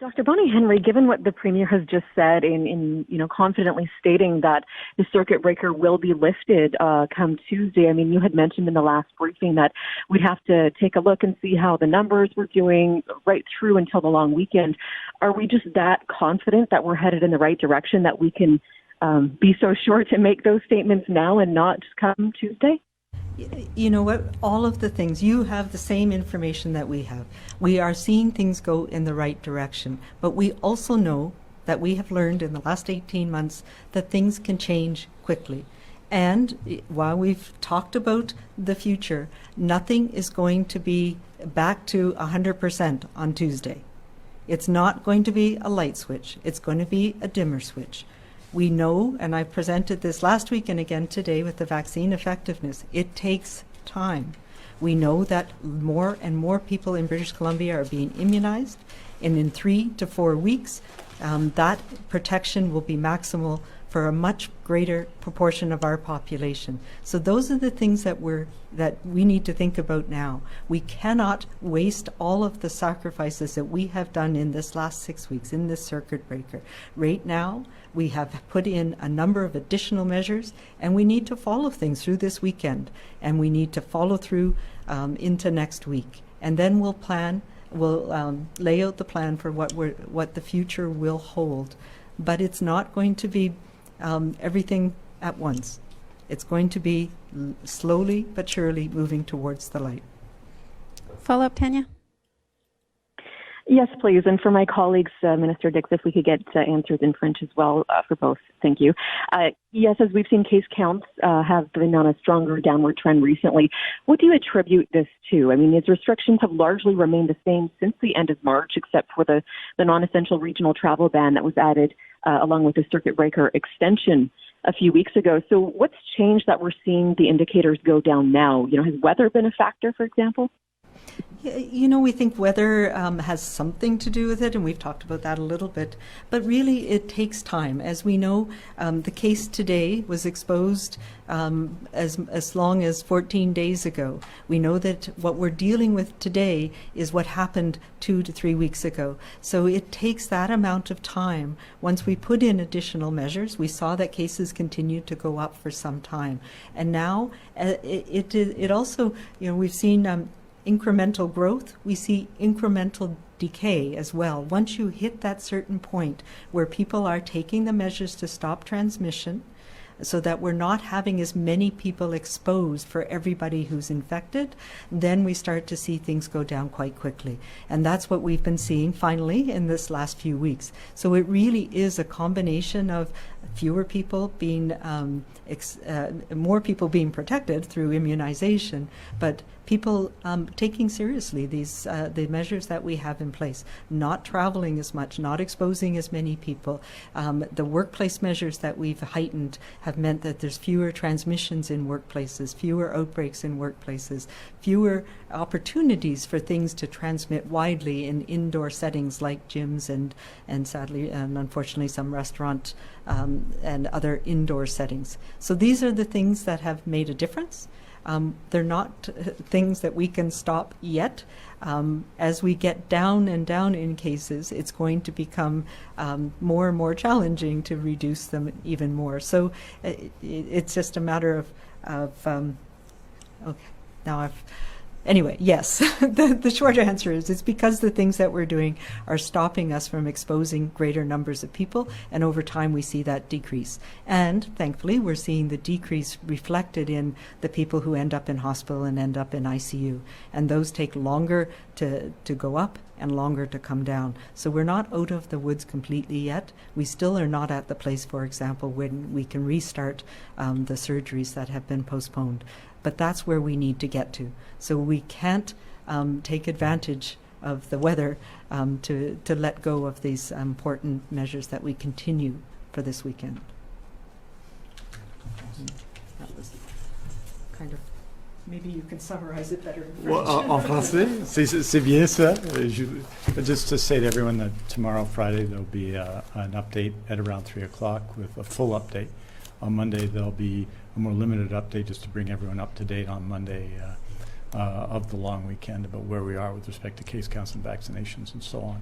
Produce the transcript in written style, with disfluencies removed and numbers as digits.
Dr. Bonnie Henry, given what the Premier has just said in confidently stating that the circuit breaker will be lifted come Tuesday, I mean, you had mentioned in the last briefing that we'd have to take a look and see how the numbers were doing right through until the long weekend. Are we just that confident that we're headed in the right direction that we can be so sure to make those statements now and not come Tuesday? You know what? All of the things, you have the same information that we have. We are seeing things go in the right direction, but we also know that we have learned in the last 18 months that things can change quickly. And while we've talked about the future, nothing is going to be back to 100% on Tuesday. It's not going to be a light switch. It's going to be a dimmer switch. We know, and I presented this last week and again today with the vaccine effectiveness, it takes time. We know that more and more people in British Columbia are being immunized, and in 3 to 4 weeks, that protection will be maximal for a much greater proportion of our population. So those are the things that we need to think about now. We cannot waste all of the sacrifices that we have done in this last 6 weeks in this circuit breaker. Right now, we have put in a number of additional measures, and we need to follow things through this weekend, and we need to follow through into next week. And then we'll lay out the plan for what the future will hold. But it's not going to be everything at once. It's going to be slowly but surely moving towards the light. Follow up, Tanya? Yes, please. And for my colleagues, Minister Dix, if we could get answers in French as well for both. Thank you. Yes, as we've seen, case counts have been on a stronger downward trend recently. What do you attribute this to? I mean, these restrictions have largely remained the same since the end of March, except for the non-essential regional travel ban that was added along with the circuit breaker extension a few weeks ago. So what's changed that we're seeing the indicators go down now? Has weather been a factor, for example? We think weather has something to do with it, and we've talked about that a little bit. But really, it takes time. As we know, the case today was exposed as long as 14 days ago. We know that what we're dealing with today is what happened 2 to 3 weeks ago. So it takes that amount of time. Once we put in additional measures, we saw that cases continued to go up for some time. And now it also, we've seen incremental growth, we see incremental decay as well. Once you hit that certain point where people are taking the measures to stop transmission so that we're not having as many people exposed for everybody who's infected, then we start to see things go down quite quickly. And that's what we've been seeing finally in this last few weeks. So it really is a combination of fewer people being, more people being protected through immunization, but people taking seriously the measures that we have in place, not traveling as much, not exposing as many people. The workplace measures that we've heightened have meant that there's fewer transmissions in workplaces, fewer outbreaks in workplaces, fewer opportunities for things to transmit widely in indoor settings like gyms and sadly and unfortunately some restaurant and other indoor settings. So these are the things that have made a difference. They're not things that we can stop yet. As we get down and down in cases, it's going to become more and more challenging to reduce them even more. So it's just a matter of okay, now anyway, yes, the short answer is it's because the things that we're doing are stopping us from exposing greater numbers of people, and over time we see that decrease. And thankfully, we're seeing the decrease reflected in the people who end up in hospital and end up in ICU. And those take longer to go up and longer to come down. So we're not out of the woods completely yet. We still are not at the place, for example, when we can restart the surgeries that have been postponed. But that's where we need to get to. So we can't take advantage of the weather to let go of these important measures that we continue for this weekend. That was kind of, maybe you can summarize it better in French. Well, en français, c'est bien ça. Just to say to everyone that tomorrow, Friday, there'll be an update at around 3 o'clock with a full update. On Monday, there'll be a more limited update just to bring everyone up to date on Monday of the long weekend about where we are with respect to case counts and vaccinations and so on.